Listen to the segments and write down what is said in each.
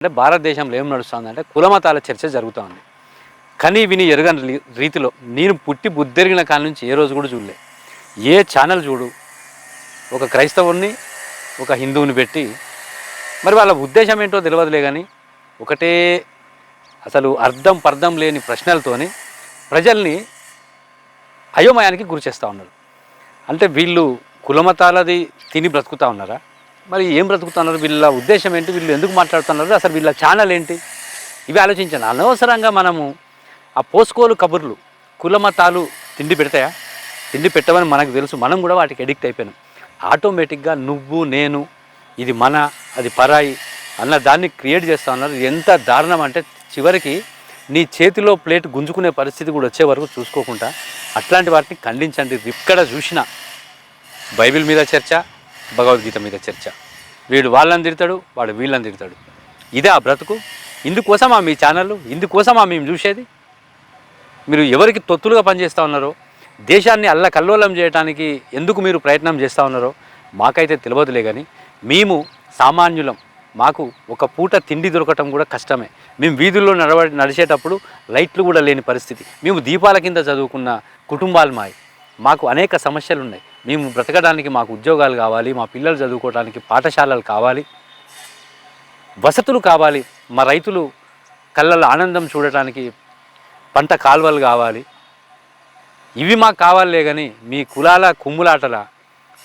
అంటే భారతదేశంలో ఏం నడుస్తుందంటే కులమతాల చర్చ జరుగుతూ ఉంది. కానీ విని ఎరగని రీతిలో నేను పుట్టి బుద్ధెరిగిన కాడ నుంచి ఏ రోజు కూడా చూడలే. ఏ ఛానల్ చూడు ఒక క్రైస్తవుని ఒక హిందువుని పెట్టి మరి వాళ్ళ ఉద్దేశం ఏంటో తెలియదులే, కానీ ఒకటే అసలు అర్థం పర్థం లేని ప్రశ్నలతోని ప్రజల్ని అయోమయానికి గురి చేస్తూ ఉన్నారు. అంటే వీళ్ళు కులమతాలది తిని బ్రతుకుతూ ఉన్నారా? మరి ఏం బ్రతుకుతున్నారు? వీళ్ళ ఉద్దేశం ఏంటి? వీళ్ళు ఎందుకు మాట్లాడుతున్నారు? అసలు వీళ్ళ ఛానల్ ఏంటి? ఇవి ఆలోచించండి. అనవసరంగా మనము ఆ పోసుకోలు కబుర్లు కులమతాలు తిండి పెడతాయా? తిండి పెట్టమని మనకు తెలుసు, మనం కూడా వాటికి అడిక్ట్ అయిపోయినాం. ఆటోమేటిక్గా నువ్వు నేను ఇది మన అది పరాయి అన్న దాన్ని క్రియేట్ చేస్తూ ఉన్నారు. ఎంత దారుణం అంటే చివరికి నీ చేతిలో ప్లేట్ గుంజుకునే పరిస్థితి కూడా వచ్చే వరకు చూసుకోకుండా అట్లాంటి వాటిని ఖండించండి. ఇక్కడ చూసిన బైబిల్ మీద చర్చ, భగవద్గీత మీద చర్చ. వీడు వాళ్ళని తిడతాడు, వాడు వీళ్ళని తిడతాడు. ఇదే ఆ బ్రతుకు? ఇందుకోసమా మీ ఛానళ్ళు? ఇందుకోసమా మేము చూసేది? మీరు ఎవరికి తొత్తులుగా పనిచేస్తూ ఉన్నారో, దేశాన్ని అల్లకల్లోలం చేయడానికి ఎందుకు మీరు ప్రయత్నం చేస్తూ ఉన్నారో మాకైతే తెలియదులే, కానీ మేము సామాన్యులం. మాకు ఒక పూట తిండి దొరకటం కూడా కష్టమే. మేము వీధుల్లో నడిచేటప్పుడు లైట్లు కూడా లేని పరిస్థితి. మేము దీపాల కింద చదువుకున్న కుటుంబాలు మాకు అనేక సమస్యలు ఉన్నాయి. మేము బ్రతకడానికి మాకు ఉద్యోగాలు కావాలి, మా పిల్లలు చదువుకోవడానికి పాఠశాలలు కావాలి, వసతులు కావాలి, మా రైతులు కళ్ళల్లో ఆనందం చూడటానికి పంట కాలువలు కావాలి. ఇవి మాకు కావాలే, కానీ మీ కులాల కుమ్ములాటల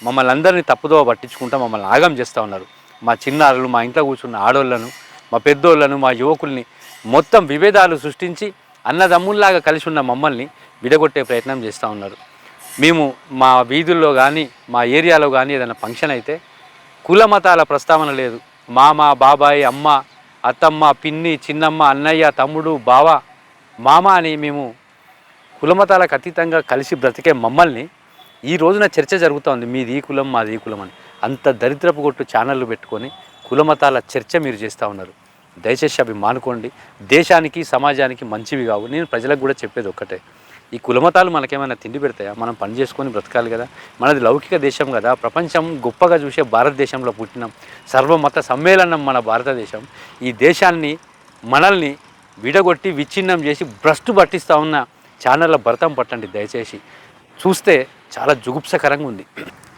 మమ్మల్ని అందరినీ తప్పుదోవ పట్టించుకుంటా మమ్మల్ని ఆగం చేస్తూ ఉన్నారు. మా చిన్నారులు, మా ఇంట్లో కూర్చున్న ఆడోళ్ళను, మా పెద్దోళ్ళను, మా యువకుల్ని మొత్తం విభేదాలు సృష్టించి అన్నదమ్ముల్లాగా కలిసి ఉన్న మమ్మల్ని విడగొట్టే ప్రయత్నం చేస్తూ ఉన్నారు. మేము మా వీధుల్లో కానీ మా ఏరియాలో కానీ ఏదైనా ఫంక్షన్ అయితే కుల మతాల ప్రస్తావన లేదు. మామ, బాబాయ్, అమ్మ, అత్తమ్మ, పిన్ని, చిన్నమ్మ, అన్నయ్య, తమ్ముడు, బావ, మామ అని మేము కులమతాలకు అతీతంగా కలిసి బ్రతికే మమ్మల్ని ఈ రోజున చర్చ జరుగుతోంది. మీది ఈ కులం, మాది ఈ కులం అని. అంత దరిద్రపు కొట్టు ఛానళ్ళు పెట్టుకొని కులమతాల చర్చ మీరు చేస్తూ ఉన్నారు. దయచేసి అవి మానుకోండి. దేశానికి సమాజానికి మంచివి కావు. నేను ప్రజలకు కూడా చెప్పేది ఒక్కటే, ఈ కులమతాలు మనకేమైనా తిండి పెడతాయా? మనం పని చేసుకొని బ్రతకాలి కదా. మనది లౌకిక దేశం కదా. ప్రపంచం గొప్పగా చూసే భారతదేశంలో పుట్టినాం. సర్వమత సమ్మేళనం మన భారతదేశం. ఈ దేశాన్ని మనల్ని విడగొట్టి విచ్ఛిన్నం చేసి భ్రష్టు పట్టిస్తూ ఉన్న ఛానళ్ళ భరతం పట్టండి దయచేసి. చూస్తే చాలా జుగుప్సకరంగా ఉంది.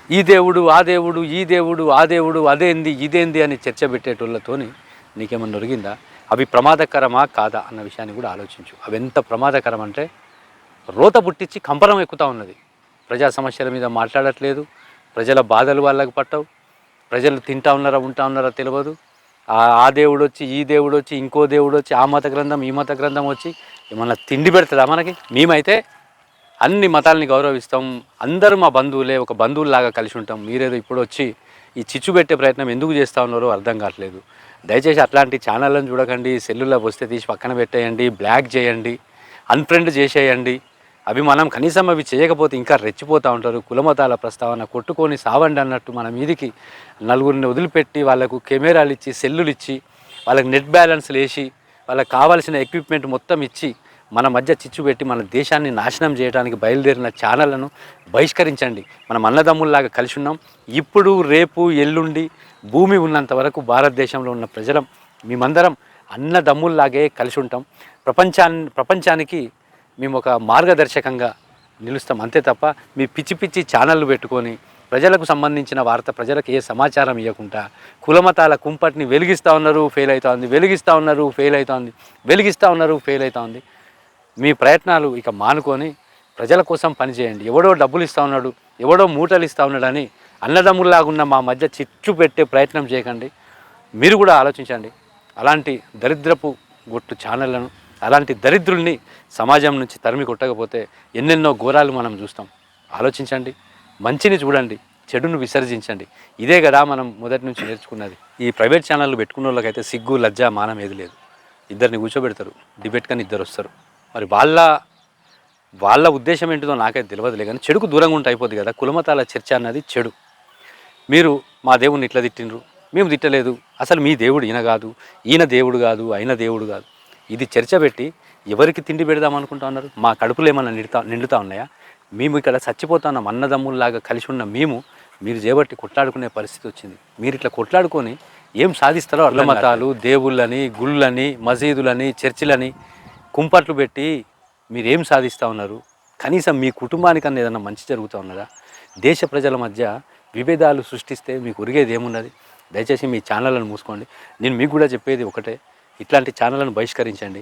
ఈ దేవుడు, ఆ దేవుడు, ఈ దేవుడు, ఆ దేవుడు, అదేంది ఇదేంది అని చర్చ పెట్టేటోళ్ళతోని నీకేమన్నా నొరిగిందా? అవి ప్రమాదకరమా కాదా అన్న విషయాన్ని కూడా ఆలోచించు. అవి ఎంత ప్రమాదకరం అంటే రోత పుట్టించి కంపరం ఎక్కుతూ ఉన్నది. ప్రజా సమస్యల మీద మాట్లాడట్లేదు. ప్రజల బాధలు వాళ్ళకి పట్టవు. ప్రజలు తింటా ఉన్నారా ఉంటా ఉన్నారా తెలియదు. ఆ దేవుడు వచ్చి, ఈ దేవుడు వచ్చి, ఇంకో దేవుడు వచ్చి, ఆ మత గ్రంథం ఈ మత గ్రంథం వచ్చి ఏమన్నా తిండి పెడుతుందా మనకి? మేమైతే అన్ని మతాలని గౌరవిస్తాం. అందరూ మా బంధువులే, ఒక బంధువుల్లాగా కలిసి ఉంటాం. మీరేదో ఇప్పుడు వచ్చి ఈ చిచ్చు పెట్టే ప్రయత్నం ఎందుకు చేస్తూ ఉన్నారో అర్థం కావట్లేదు. దయచేసి అట్లాంటి ఛానళ్ళను చూడకండి. సెల్లులో వస్తే తీసి పక్కన పెట్టేయండి, బ్లాక్ చేయండి, అన్ఫ్రెండ్ చేసేయండి. అవి మనం కనీసం అవి చేయకపోతే ఇంకా రెచ్చిపోతూ ఉంటారు. కులమతాల ప్రస్తావన కొట్టుకొని సావండి అన్నట్టు మన మీదికి నలుగురిని వదిలిపెట్టి వాళ్ళకు కెమెరాలు ఇచ్చి, సెల్లులు ఇచ్చి, వాళ్ళకి నెట్ బ్యాలెన్స్లు వేసి, వాళ్ళకి కావాల్సిన ఎక్విప్మెంట్ మొత్తం ఇచ్చి మన మధ్య చిచ్చు పెట్టి మన దేశాన్ని నాశనం చేయడానికి బయలుదేరిన ఛానళ్లను బహిష్కరించండి. మనం అన్నదమ్ముల్లాగా కలిసి ఉన్నాం. ఇప్పుడు రేపు ఎల్లుండి భూమి ఉన్నంత వరకు భారతదేశంలో ఉన్న ప్రజలం మేమందరం అన్నదమ్ముల్లాగే కలిసి ఉంటాం. ప్రపంచానికి మేము ఒక మార్గదర్శకంగా నిలుస్తాం అంతే తప్ప మీ పిచ్చి పిచ్చి ఛానళ్ళు పెట్టుకొని ప్రజలకు సంబంధించిన వార్త ప్రజలకు ఏ సమాచారం ఇవ్వకుండా కులమతాల కుంపటిని వెలిగిస్తూ ఉన్నారు, ఫెయిల్ అవుతుంది, వెలిగిస్తూ ఉన్నారు, ఫెయిల్ అవుతుంది, వెలిగిస్తూ ఉన్నారు, ఫెయిల్ అవుతుంది. మీ ప్రయత్నాలు ఇక మానుకొని ప్రజల కోసం పనిచేయండి. ఎవడో డబ్బులు ఇస్తూ ఉన్నాడు, ఎవడో మూటలు ఇస్తూ ఉన్నాడని అన్నదమ్ముల్లాగున్న మా మధ్య చిచ్చు పెట్టే ప్రయత్నం చేయకండి. మీరు కూడా ఆలోచించండి. అలాంటి దరిద్రపు గొట్టు ఛానళ్లను, అలాంటి దరిద్రుల్ని సమాజం నుంచి తరిమి కొట్టకపోతే ఎన్నెన్నో ఘోరాలు మనం చూస్తాం. ఆలోచించండి, మంచిని చూడండి, చెడును విసర్జించండి. ఇదే కదా మనం మొదటి నుంచి నేర్చుకున్నది. ఈ ప్రైవేట్ ఛానళ్ళు పెట్టుకున్న వాళ్ళకైతే సిగ్గు, లజ్జ, మానం ఏది లేదు. ఇద్దరిని కూర్చోబెడతారు, డిబేట్ కానీ ఇద్దరు వస్తారు. మరి వాళ్ళ ఉద్దేశం ఏంటిదో నాకైతే తెలియదులే, కానీ చెడుకు దూరంగా ఉంటే అయిపోద్ది కదా. కులమతాల చర్చ అన్నది చెడు. మీరు మా దేవుడిని ఇట్లా తిట్టిండ్రు, మేము తిట్టలేదు, అసలు మీ దేవుడు ఈయన కాదు, ఈయన దేవుడు కాదు, అయిన దేవుడు కాదు, ఇది చర్చ పెట్టి ఎవరికి తిండి పెడదాం అనుకుంటా ఉన్నారు? మా కడుపులు ఏమన్నా నిండుతా ఉన్నాయా? మేము ఇక్కడ చచ్చిపోతున్నాం. అన్నదమ్ముల్లాగా కలిసి ఉన్న మీరు చేపట్టి కొట్లాడుకునే పరిస్థితి వచ్చింది. మీరు ఇట్లా కొట్లాడుకొని ఏం సాధిస్తారో కుల మతాలు, దేవుళ్ళని, గుళ్ళని, మసీదులని, చర్చిలని కుంపట్లు పెట్టి మీరేం సాధిస్తూ ఉన్నారు? కనీసం మీ కుటుంబానికన్నా ఏదైనా మంచి జరుగుతూ ఉన్నదా? దేశ ప్రజల మధ్య విభేదాలు సృష్టిస్తే మీకు ఒరిగేది ఏమున్నది? దయచేసి మీ ఛానళ్ళను మూసుకోండి. నేను మీకు కూడా చెప్పేది ఒకటే, ఇట్లాంటి ఛానళ్ళను బహిష్కరించండి.